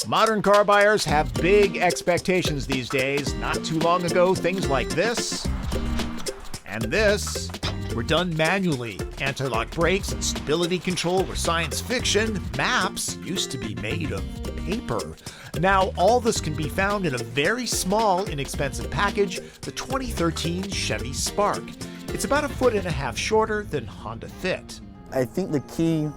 Modern car buyers have big expectations these days. Not too long ago, things like this and this were done manually. Anti-lock brakes and stability control were science fiction. Maps used to be made of paper. Now all this can be found in a very small, inexpensive package, the 2013 Chevy Spark. It's about 1.5 feet shorter than Honda Fit. I think the key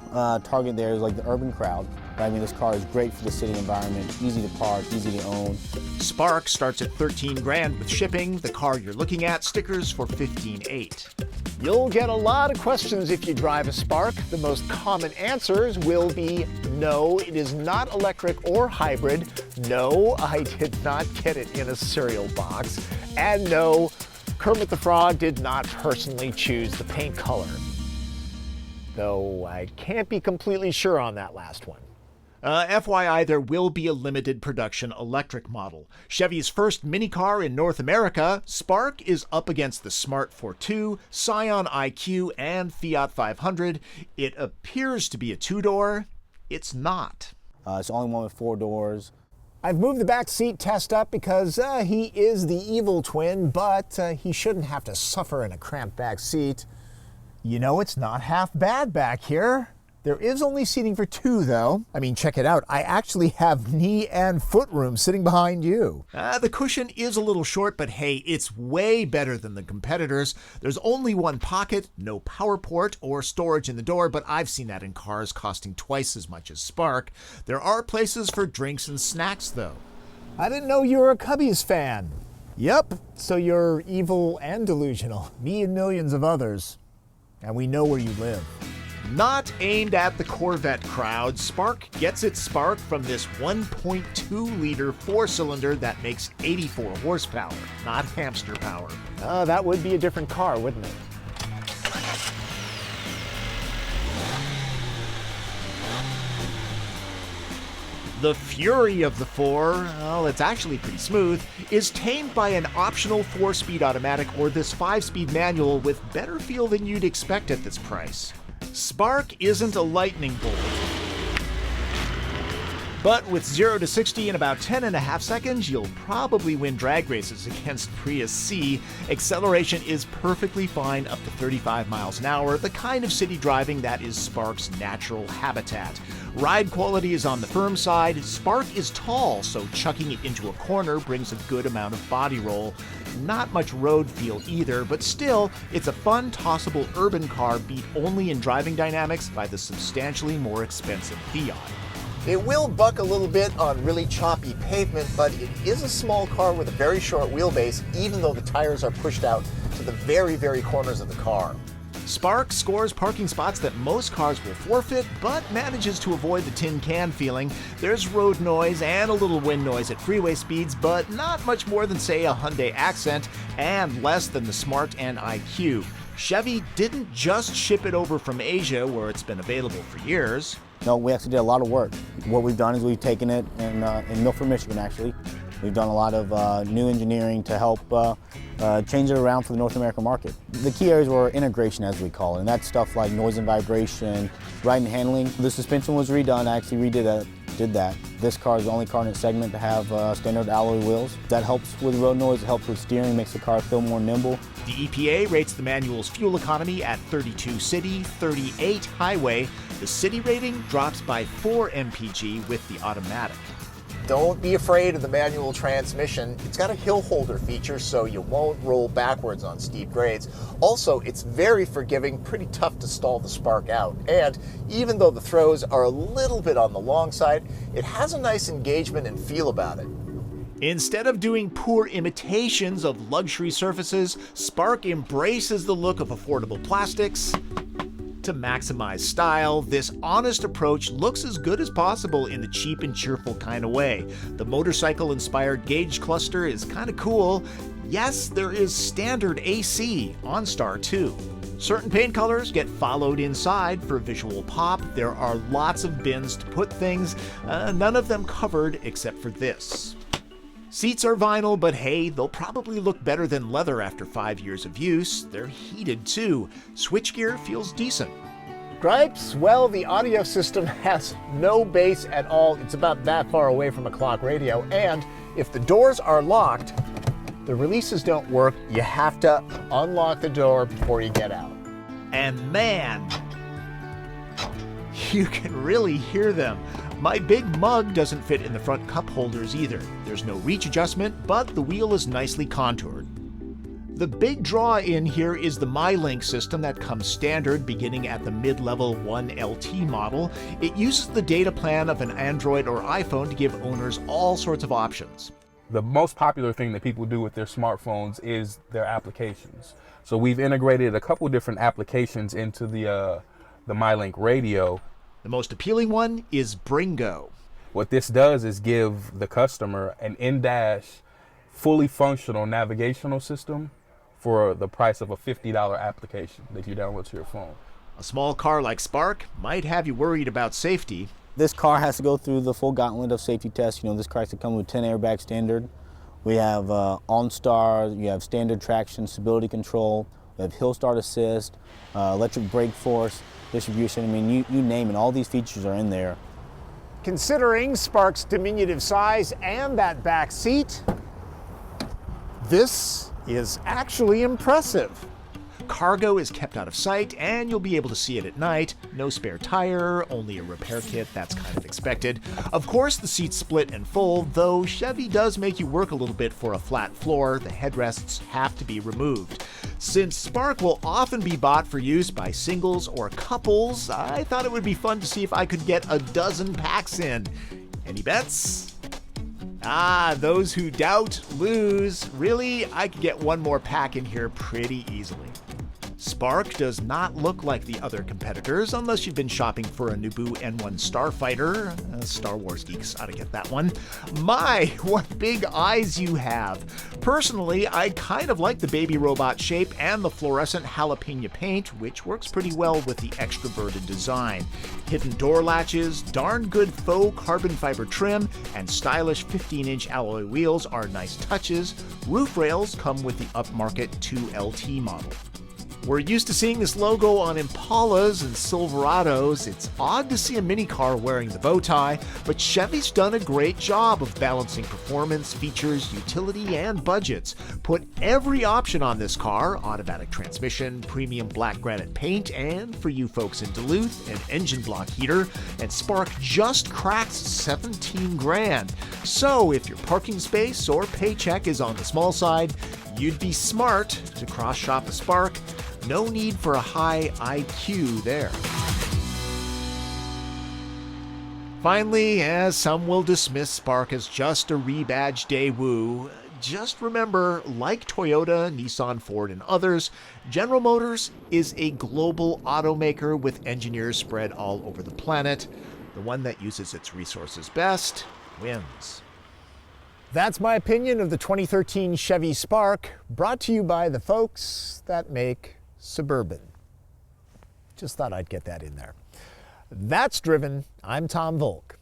target there is like the urban crowd. I mean, this car is great for the city environment, easy to park, easy to own. Spark starts at $13,000 with shipping. The car you're looking at, stickers for $15,800. You'll get a lot of questions if you drive a Spark. The most common answers will be no, it is not electric or hybrid. No, I did not get it in a cereal box. And no, Kermit the Frog did not personally choose the paint color. Though I can't be completely sure on that last one. FYI, there will be a limited production electric model. Chevy's first minicar in North America, Spark is up against the Smart Fortwo, Scion IQ, and Fiat 500. It appears to be a two-door. It's not. It's the only one with 4 doors. I've moved the back seat test up because he is the evil twin, but he shouldn't have to suffer in a cramped back seat. You know, it's not half bad back here. There is only seating for 2, though. I mean, check it out. I actually have knee and foot room sitting behind you. The cushion is a little short, but hey, it's way better than the competitors. There's only one pocket, no power port or storage in the door, but I've seen that in cars costing twice as much as Spark. There are places for drinks and snacks, though. I didn't know you were a Cubbies fan. Yep, so you're evil and delusional. Me and millions of others. And we know where you live. Not aimed at the Corvette crowd, Spark gets its spark from this 1.2-liter 4-cylinder that makes 84 horsepower, not hamster power. That would be a different car, wouldn't it? The fury of the 4, well, it's actually pretty smooth, is tamed by an optional 4-speed automatic or this 5-speed manual with better feel than you'd expect at this price. Spark isn't a lightning bolt, but with 0 to 60 in about 10.5 seconds, you'll probably win drag races against Prius C. Acceleration is perfectly fine up to 35 miles an hour, the kind of city driving that is Spark's natural habitat. Ride quality is on the firm side. Spark is tall, so chucking it into a corner brings a good amount of body roll. Not much road feel either, but still, it's a fun, tossable urban car beat only in driving dynamics by the substantially more expensive Fiat. It will buck a little bit on really choppy pavement, but it is a small car with a very short wheelbase, even though the tires are pushed out to the very, very corners of the car. Spark scores parking spots that most cars will forfeit, but manages to avoid the tin can feeling. There's road noise and a little wind noise at freeway speeds, but not much more than, say, a Hyundai Accent, and less than the Smart and IQ. Chevy didn't just ship it over from Asia, where it's been available for years. No, we actually did a lot of work. What we've done is we've taken it in Milford, Michigan, actually. We've done a lot of new engineering to help change it around for the North American market. The key areas were integration, as we call it, and that's stuff like noise and vibration, ride and handling. The suspension was redone. I actually did that. This car is the only car in its segment to have standard alloy wheels. That helps with road noise, it helps with steering, makes the car feel more nimble. The EPA rates the manual's fuel economy at 32 city, 38 highway. The city rating drops by 4 mpg with the automatic. Don't be afraid of the manual transmission. It's got a hill holder feature, so you won't roll backwards on steep grades. Also, it's very forgiving, pretty tough to stall the Spark out. And even though the throws are a little bit on the long side, it has a nice engagement and feel about it. Instead of doing poor imitations of luxury surfaces, Spark embraces the look of affordable plastics. To maximize style, this honest approach looks as good as possible in the cheap and cheerful kind of way. The motorcycle-inspired gauge cluster is kind of cool. Yes, there is standard AC, OnStar too. Certain paint colors get followed inside for visual pop. There are lots of bins to put things, none of them covered except for this. Seats are vinyl, but hey, they'll probably look better than leather after 5 years of use. They're heated too. Switchgear feels decent. Gripes? Well, the audio system has no bass at all. It's about that far away from a clock radio. And if the doors are locked, the releases don't work. You have to unlock the door before you get out. And man, you can really hear them. My big mug doesn't fit in the front cup holders either. There's no reach adjustment, but the wheel is nicely contoured. The big draw in here is the Mylink system that comes standard beginning at the mid-level 1LT model. It uses the data plan of an Android or iPhone to give owners all sorts of options. The most popular thing that people do with their smartphones is their applications. So we've integrated a couple different applications into the Mylink radio. The most appealing one is Bringo. What this does is give the customer an in-dash, fully functional navigational system for the price of a $50 application that you download to your phone. A small car like Spark might have you worried about safety. This car has to go through the full gauntlet of safety tests. You know, this car has to come with 10 airbag standard. We have OnStar, you have standard traction, stability control, we have hill start assist, electric brake force, distribution. I mean, you name it, all these features are in there. Considering Spark's diminutive size and that back seat, this is actually impressive. Cargo is kept out of sight, and you'll be able to see it at night. No spare tire, only a repair kit, that's kind of expected. Of course, the seats split and fold, though Chevy does make you work a little bit for a flat floor. The headrests have to be removed. Since Spark will often be bought for use by singles or couples, I thought it would be fun to see if I could get a dozen packs in. Any bets? Those who doubt lose. Really, I could get one more pack in here pretty easily. Spark does not look like the other competitors unless you've been shopping for a Naboo N1 Starfighter. Star Wars geeks ought to get that one. My, what big eyes you have. Personally, I kind of like the baby robot shape and the fluorescent jalapeno paint, which works pretty well with the extroverted design. Hidden door latches, darn good faux carbon fiber trim, and stylish 15-inch alloy wheels are nice touches. Roof rails come with the upmarket 2LT model. We're used to seeing this logo on Impalas and Silverados. It's odd to see a minicar wearing the bow tie, but Chevy's done a great job of balancing performance, features, utility, and budgets. Put every option on this car: automatic transmission, premium black granite paint, and for you folks in Duluth, an engine block heater, and Spark just cracks 17 grand. So if your parking space or paycheck is on the small side, you'd be smart to cross-shop a Spark. No need for a high IQ there. Finally, as some will dismiss Spark as just a rebadged Daewoo, just remember, like Toyota, Nissan, Ford, and others, General Motors is a global automaker with engineers spread all over the planet. The one that uses its resources best wins. That's my opinion of the 2013 Chevy Spark, brought to you by the folks that make Suburban. Just thought I'd get that in there. That's Driven. I'm Tom Voelk.